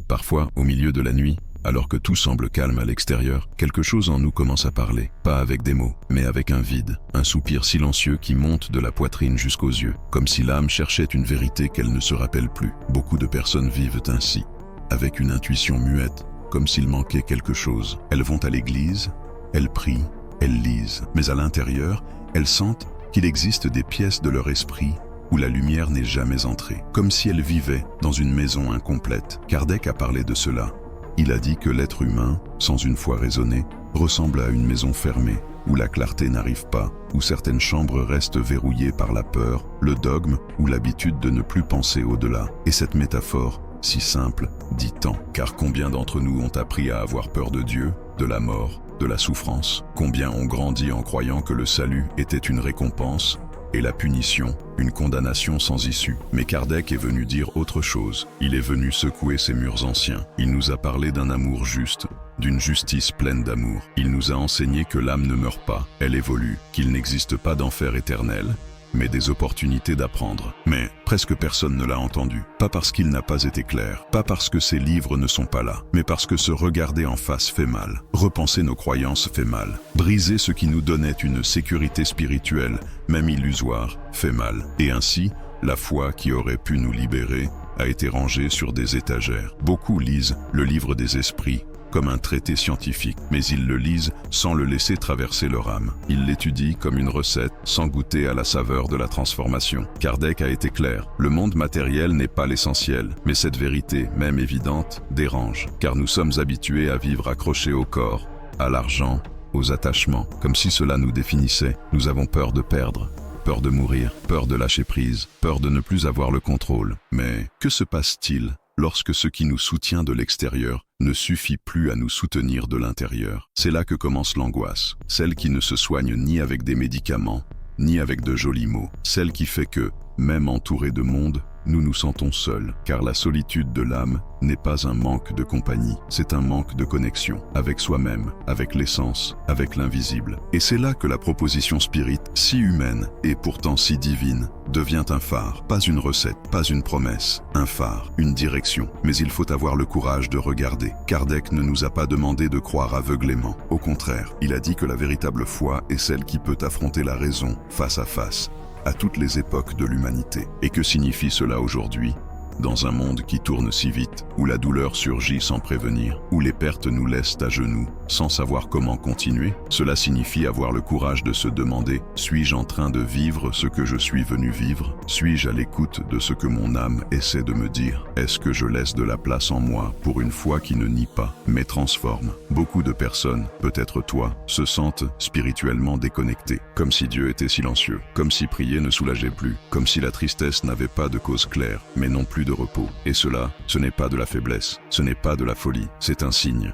Parfois, au milieu de la nuit, alors que tout semble calme à l'extérieur, quelque chose en nous commence à parler, pas avec des mots, mais avec un vide, un soupir silencieux qui monte de la poitrine jusqu'aux yeux, comme si l'âme cherchait une vérité qu'elle ne se rappelle plus. Beaucoup de personnes vivent ainsi, avec une intuition muette, comme s'il manquait quelque chose. Elles vont à l'église, elles prient, elles lisent, mais à l'intérieur, elles sentent qu'il existe des pièces de leur esprit où la lumière n'est jamais entrée, comme si elles vivaient dans une maison incomplète. Kardec a parlé de cela. Il a dit que l'être humain, sans une foi raisonnée, ressemble à une maison fermée, où la clarté n'arrive pas, où certaines chambres restent verrouillées par la peur, le dogme ou l'habitude de ne plus penser au-delà. Et cette métaphore, si simple, dit tant. Car combien d'entre nous ont appris à avoir peur de Dieu, de la mort, de la souffrance? Combien ont grandi en croyant que le salut était une récompense et la punition, une condamnation sans issue? Mais Kardec est venu dire autre chose. Il est venu secouer ces murs anciens. Il nous a parlé d'un amour juste, d'une justice pleine d'amour. Il nous a enseigné que l'âme ne meurt pas, elle évolue, qu'il n'existe pas d'enfer éternel, mais des opportunités d'apprendre. Mais presque personne ne l'a entendu. Pas parce qu'il n'a pas été clair, pas parce que ses livres ne sont pas là, mais parce que se regarder en face fait mal. Repenser nos croyances fait mal. Briser ce qui nous donnait une sécurité spirituelle, même illusoire, fait mal. Et ainsi, la foi qui aurait pu nous libérer a été rangée sur des étagères. Beaucoup lisent le livre des esprits comme un traité scientifique, mais ils le lisent sans le laisser traverser leur âme. Ils l'étudient comme une recette, sans goûter à la saveur de la transformation. Kardec a été clair, le monde matériel n'est pas l'essentiel, mais cette vérité, même évidente, dérange, car nous sommes habitués à vivre accrochés au corps, à l'argent, aux attachements, comme si cela nous définissait. Nous avons peur de perdre, peur de mourir, peur de lâcher prise, peur de ne plus avoir le contrôle. Mais que se passe-t-il lorsque ce qui nous soutient de l'extérieur ne suffit plus à nous soutenir de l'intérieur? C'est là que commence l'angoisse, celle qui ne se soigne ni avec des médicaments, ni avec de jolis mots, celle qui fait que, même entourés de monde, nous nous sentons seuls, car la solitude de l'âme n'est pas un manque de compagnie, c'est un manque de connexion avec soi-même, avec l'essence, avec l'invisible. Et c'est là que la proposition spirit, si humaine et pourtant si divine, devient un phare, pas une recette, pas une promesse, un phare, une direction. Mais il faut avoir le courage de regarder. Kardec ne nous a pas demandé de croire aveuglément. Au contraire, il a dit que la véritable foi est celle qui peut affronter la raison face à face, à toutes les époques de l'humanité. Et que signifie cela aujourd'hui, dans un monde qui tourne si vite, où la douleur surgit sans prévenir, où les pertes nous laissent à genoux, sans savoir comment continuer? Cela signifie avoir le courage de se demander, suis-je en train de vivre ce que je suis venu vivre? Suis-je à l'écoute de ce que mon âme essaie de me dire? Est-ce que je laisse de la place en moi pour une foi qui ne nie pas, mais transforme? Beaucoup de personnes, peut-être toi, se sentent spirituellement déconnectées, comme si Dieu était silencieux, comme si prier ne soulageait plus, comme si la tristesse n'avait pas de cause claire, mais non plus de repos. Et cela, ce n'est pas de la faiblesse, ce n'est pas de la folie, c'est un signe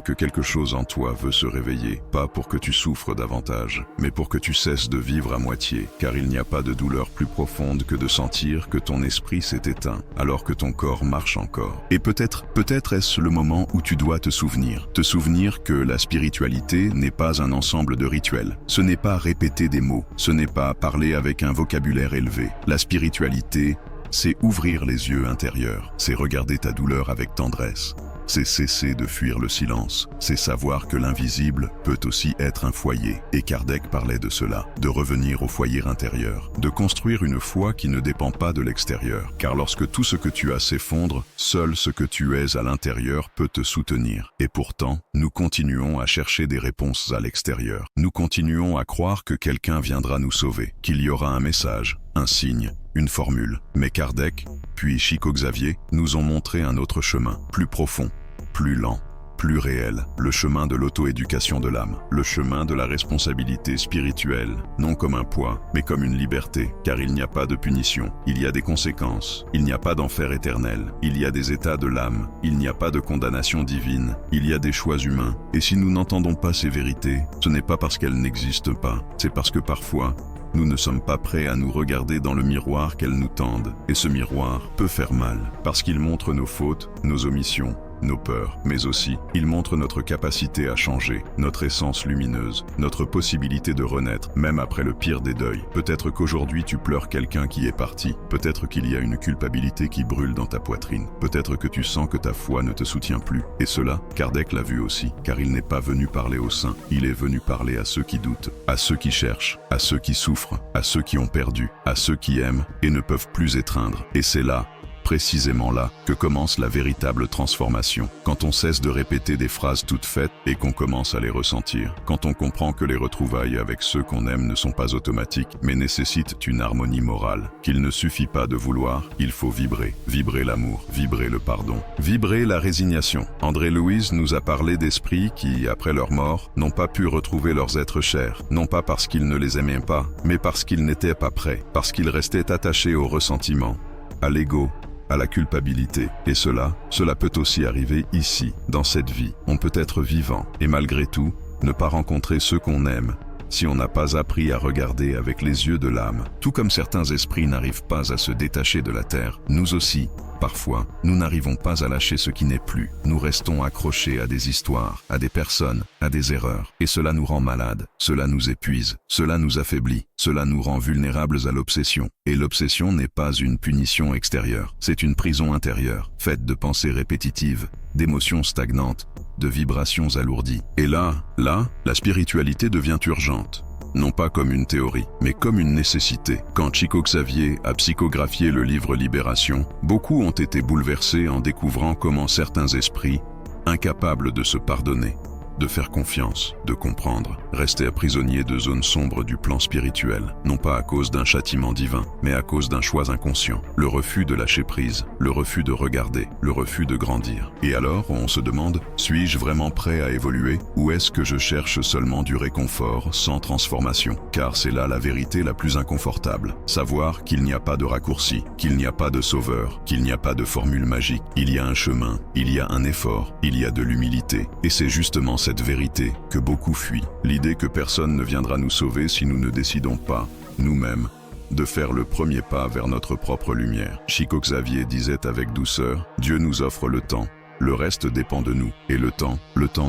que quelque chose en toi veut se réveiller, pas pour que tu souffres davantage, mais pour que tu cesses de vivre à moitié, car il n'y a pas de douleur plus profonde que de sentir que ton esprit s'est éteint, alors que ton corps marche encore. Et peut-être est-ce le moment où tu dois te souvenir que la spiritualité n'est pas un ensemble de rituels, ce n'est pas répéter des mots, ce n'est pas parler avec un vocabulaire élevé. La spiritualité, c'est ouvrir les yeux intérieurs, c'est regarder ta douleur avec tendresse, c'est cesser de fuir le silence, c'est savoir que l'invisible peut aussi être un foyer. Et Kardec parlait de cela, de revenir au foyer intérieur, de construire une foi qui ne dépend pas de l'extérieur. Car lorsque tout ce que tu as s'effondre, seul ce que tu es à l'intérieur peut te soutenir. Et pourtant, nous continuons à chercher des réponses à l'extérieur. Nous continuons à croire que quelqu'un viendra nous sauver, qu'il y aura un message, un signe, une formule. Mais Kardec, puis Chico Xavier, nous ont montré un autre chemin, plus profond, plus lent, plus réel, le chemin de l'auto-éducation de l'âme, le chemin de la responsabilité spirituelle, non comme un poids, mais comme une liberté, car il n'y a pas de punition, il y a des conséquences, il n'y a pas d'enfer éternel, il y a des états de l'âme, il n'y a pas de condamnation divine, il y a des choix humains, et si nous n'entendons pas ces vérités, ce n'est pas parce qu'elles n'existent pas, c'est parce que parfois, nous ne sommes pas prêts à nous regarder dans le miroir qu'elles nous tendent. Et ce miroir peut faire mal, parce qu'il montre nos fautes, nos omissions, nos peurs, mais aussi, il montre notre capacité à changer, notre essence lumineuse, notre possibilité de renaître, même après le pire des deuils. Peut-être qu'aujourd'hui tu pleures quelqu'un qui est parti, peut-être qu'il y a une culpabilité qui brûle dans ta poitrine, peut-être que tu sens que ta foi ne te soutient plus. Et cela, Kardec l'a vu aussi, car il n'est pas venu parler aux saints, il est venu parler à ceux qui doutent, à ceux qui cherchent, à ceux qui souffrent, à ceux qui ont perdu, à ceux qui aiment et ne peuvent plus étreindre. Et c'est là, précisément là, que commence la véritable transformation. Quand on cesse de répéter des phrases toutes faites et qu'on commence à les ressentir. Quand on comprend que les retrouvailles avec ceux qu'on aime ne sont pas automatiques, mais nécessitent une harmonie morale. Qu'il ne suffit pas de vouloir, il faut vibrer. Vibrer l'amour, vibrer le pardon, vibrer la résignation. André Louise nous a parlé d'esprits qui, après leur mort, n'ont pas pu retrouver leurs êtres chers. Non pas parce qu'ils ne les aimaient pas, mais parce qu'ils n'étaient pas prêts. Parce qu'ils restaient attachés au ressentiment, à l'ego, à la culpabilité. Et cela peut aussi arriver ici, dans cette vie. On peut être vivant, et malgré tout, ne pas rencontrer ceux qu'on aime, si on n'a pas appris à regarder avec les yeux de l'âme. Tout comme certains esprits n'arrivent pas à se détacher de la terre, nous aussi, parfois, nous n'arrivons pas à lâcher ce qui n'est plus. Nous restons accrochés à des histoires, à des personnes, à des erreurs. Et cela nous rend malades, cela nous épuise, cela nous affaiblit, cela nous rend vulnérables à l'obsession. Et l'obsession n'est pas une punition extérieure, c'est une prison intérieure, faite de pensées répétitives, d'émotions stagnantes, de vibrations alourdies. Et là, la spiritualité devient urgente. Non pas comme une théorie, mais comme une nécessité. Quand Chico Xavier a psychographié le livre Libération, beaucoup ont été bouleversés en découvrant comment certains esprits, incapables de se pardonner, de faire confiance, de comprendre, rester prisonniers de zones sombres du plan spirituel, non pas à cause d'un châtiment divin, mais à cause d'un choix inconscient, le refus de lâcher prise, le refus de regarder, le refus de grandir. Et alors, on se demande, suis-je vraiment prêt à évoluer, ou est-ce que je cherche seulement du réconfort sans transformation? Car c'est là la vérité la plus inconfortable, savoir qu'il n'y a pas de raccourci, qu'il n'y a pas de sauveur, qu'il n'y a pas de formule magique, il y a un chemin, il y a un effort, il y a de l'humilité, et c'est justement cette vérité que beaucoup fuient. L'idée que personne ne viendra nous sauver si nous ne décidons pas, nous-mêmes, de faire le premier pas vers notre propre lumière. Chico Xavier disait avec douceur, Dieu nous offre le temps. Le reste dépend de nous. Et le temps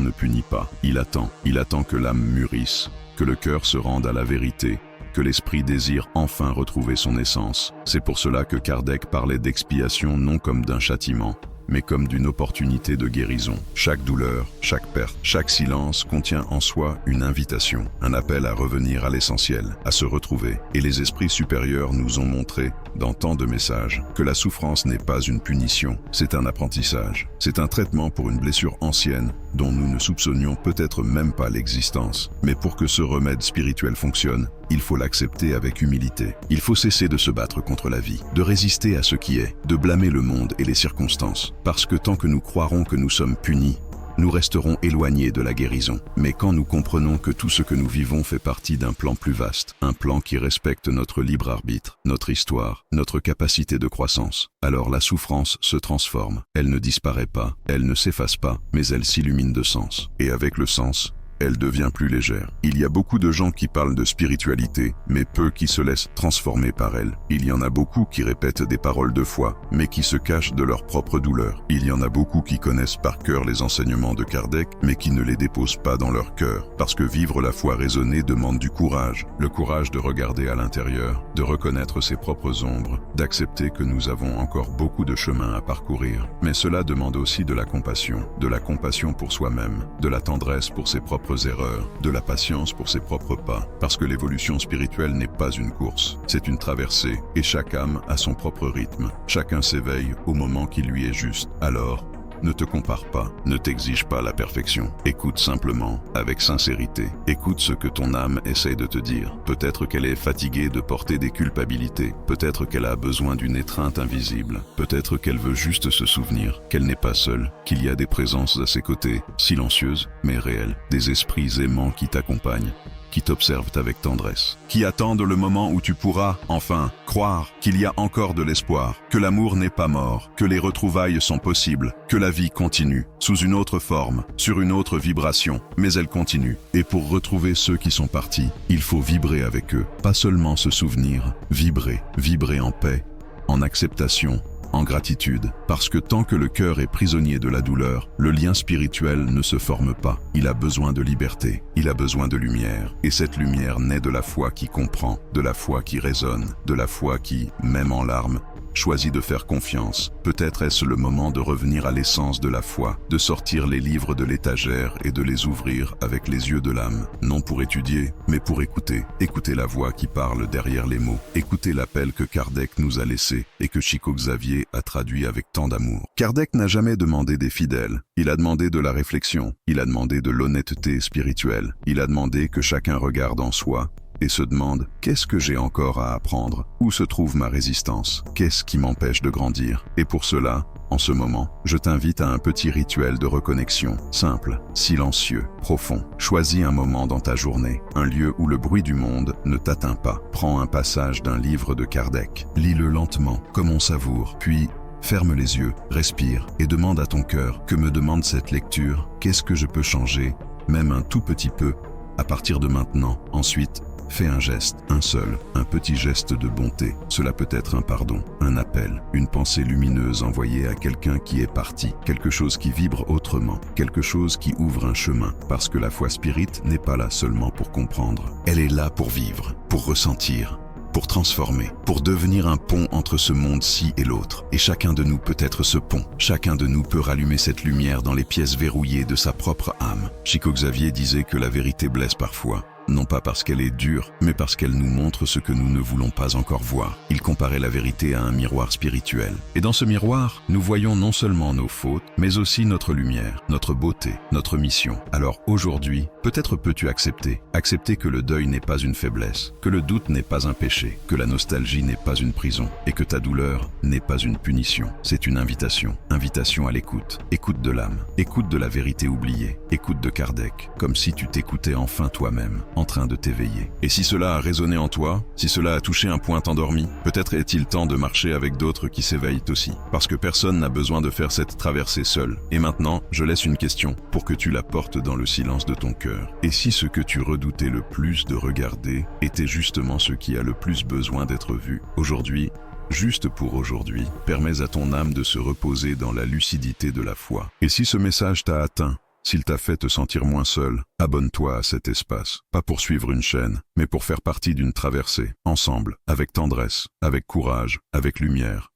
ne punit pas. Il attend que l'âme mûrisse, que le cœur se rende à la vérité, que l'esprit désire enfin retrouver son essence. C'est pour cela que Kardec parlait d'expiation non comme d'un châtiment, mais comme d'une opportunité de guérison. Chaque douleur, chaque perte, chaque silence contient en soi une invitation, un appel à revenir à l'essentiel, à se retrouver. Et les esprits supérieurs nous ont montré, dans tant de messages, que la souffrance n'est pas une punition, c'est un apprentissage. C'est un traitement pour une blessure ancienne dont nous ne soupçonnions peut-être même pas l'existence. Mais pour que ce remède spirituel fonctionne, il faut l'accepter avec humilité. Il faut cesser de se battre contre la vie, de résister à ce qui est, de blâmer le monde et les circonstances. Parce que tant que nous croirons que nous sommes punis, nous resterons éloignés de la guérison. Mais quand nous comprenons que tout ce que nous vivons fait partie d'un plan plus vaste, un plan qui respecte notre libre arbitre, notre histoire, notre capacité de croissance, alors la souffrance se transforme. Elle ne disparaît pas, elle ne s'efface pas, mais elle s'illumine de sens. Et avec le sens, elle devient plus légère. Il y a beaucoup de gens qui parlent de spiritualité, mais peu qui se laissent transformer par elle. Il y en a beaucoup qui répètent des paroles de foi, mais qui se cachent de leur propre douleur. Il y en a beaucoup qui connaissent par cœur les enseignements de Kardec, mais qui ne les déposent pas dans leur cœur. Parce que vivre la foi raisonnée demande du courage. Le courage de regarder à l'intérieur, de reconnaître ses propres ombres, d'accepter que nous avons encore beaucoup de chemin à parcourir. Mais cela demande aussi de la compassion pour soi-même, de la tendresse pour ses propres erreurs, de la patience pour ses propres pas, parce que l'évolution spirituelle n'est pas une course, c'est une traversée, et chaque âme a son propre rythme. Chacun s'éveille au moment qui lui est juste. Alors, ne te compare pas, ne t'exige pas la perfection. Écoute simplement, avec sincérité. Écoute ce que ton âme essaie de te dire. Peut-être qu'elle est fatiguée de porter des culpabilités. Peut-être qu'elle a besoin d'une étreinte invisible. Peut-être qu'elle veut juste se souvenir qu'elle n'est pas seule, qu'il y a des présences à ses côtés, silencieuses mais réelles, des esprits aimants qui t'accompagnent, qui t'observent avec tendresse, qui attendent le moment où tu pourras, enfin, croire qu'il y a encore de l'espoir, que l'amour n'est pas mort, que les retrouvailles sont possibles, que la vie continue, sous une autre forme, sur une autre vibration, mais elle continue. Et pour retrouver ceux qui sont partis, il faut vibrer avec eux, pas seulement se souvenir, vibrer en paix, en acceptation, en gratitude, parce que tant que le cœur est prisonnier de la douleur, le lien spirituel ne se forme pas. Il a besoin de liberté, il a besoin de lumière, et cette lumière naît de la foi qui comprend, de la foi qui résonne, de la foi qui, même en larmes, choisit de faire confiance. Peut-être est-ce le moment de revenir à l'essence de la foi, de sortir les livres de l'étagère et de les ouvrir avec les yeux de l'âme, non pour étudier, mais pour écouter. Écouter la voix qui parle derrière les mots. Écouter l'appel que Kardec nous a laissé et que Chico Xavier a traduit avec tant d'amour. Kardec n'a jamais demandé des fidèles. Il a demandé de la réflexion. Il a demandé de l'honnêteté spirituelle. Il a demandé que chacun regarde en soi et se demande « Qu'est-ce que j'ai encore à apprendre? Où se trouve ma résistance? Qu'est-ce qui m'empêche de grandir ?» Et pour cela, en ce moment, je t'invite à un petit rituel de reconnexion, simple, silencieux, profond. Choisis un moment dans ta journée, un lieu où le bruit du monde ne t'atteint pas. Prends un passage d'un livre de Kardec, lis-le lentement, comme on savoure, puis ferme les yeux, respire et demande à ton cœur « Que me demande cette lecture? Qu'est-ce que je peux changer, même un tout petit peu, à partir de maintenant ?» Ensuite, fais un geste, un seul, un petit geste de bonté. Cela peut être un pardon, un appel, une pensée lumineuse envoyée à quelqu'un qui est parti, quelque chose qui vibre autrement, quelque chose qui ouvre un chemin. Parce que la foi spirite n'est pas là seulement pour comprendre. Elle est là pour vivre, pour ressentir, pour transformer, pour devenir un pont entre ce monde-ci et l'autre. Et chacun de nous peut être ce pont. Chacun de nous peut rallumer cette lumière dans les pièces verrouillées de sa propre âme. Chico Xavier disait que la vérité blesse parfois. Non pas parce qu'elle est dure, mais parce qu'elle nous montre ce que nous ne voulons pas encore voir. Il comparait la vérité à un miroir spirituel. Et dans ce miroir, nous voyons non seulement nos fautes, mais aussi notre lumière, notre beauté, notre mission. Alors aujourd'hui, peut-être peux-tu accepter que le deuil n'est pas une faiblesse, que le doute n'est pas un péché, que la nostalgie n'est pas une prison, et que ta douleur n'est pas une punition. C'est une invitation, invitation à l'écoute, écoute de l'âme, écoute de la vérité oubliée, écoute de Kardec, comme si tu t'écoutais enfin toi-même, en train de t'éveiller. Et si cela a résonné en toi, si cela a touché un point endormi, peut-être est-il temps de marcher avec d'autres qui s'éveillent aussi. Parce que personne n'a besoin de faire cette traversée seul. Et maintenant, je laisse une question pour que tu la portes dans le silence de ton cœur. Et si ce que tu redoutais le plus de regarder était justement ce qui a le plus besoin d'être vu, aujourd'hui, juste pour aujourd'hui, permets à ton âme de se reposer dans la lucidité de la foi. Et si ce message t'a atteint, s'il t'a fait te sentir moins seul, abonne-toi à cet espace, pas pour suivre une chaîne, mais pour faire partie d'une traversée, ensemble, avec tendresse, avec courage, avec lumière,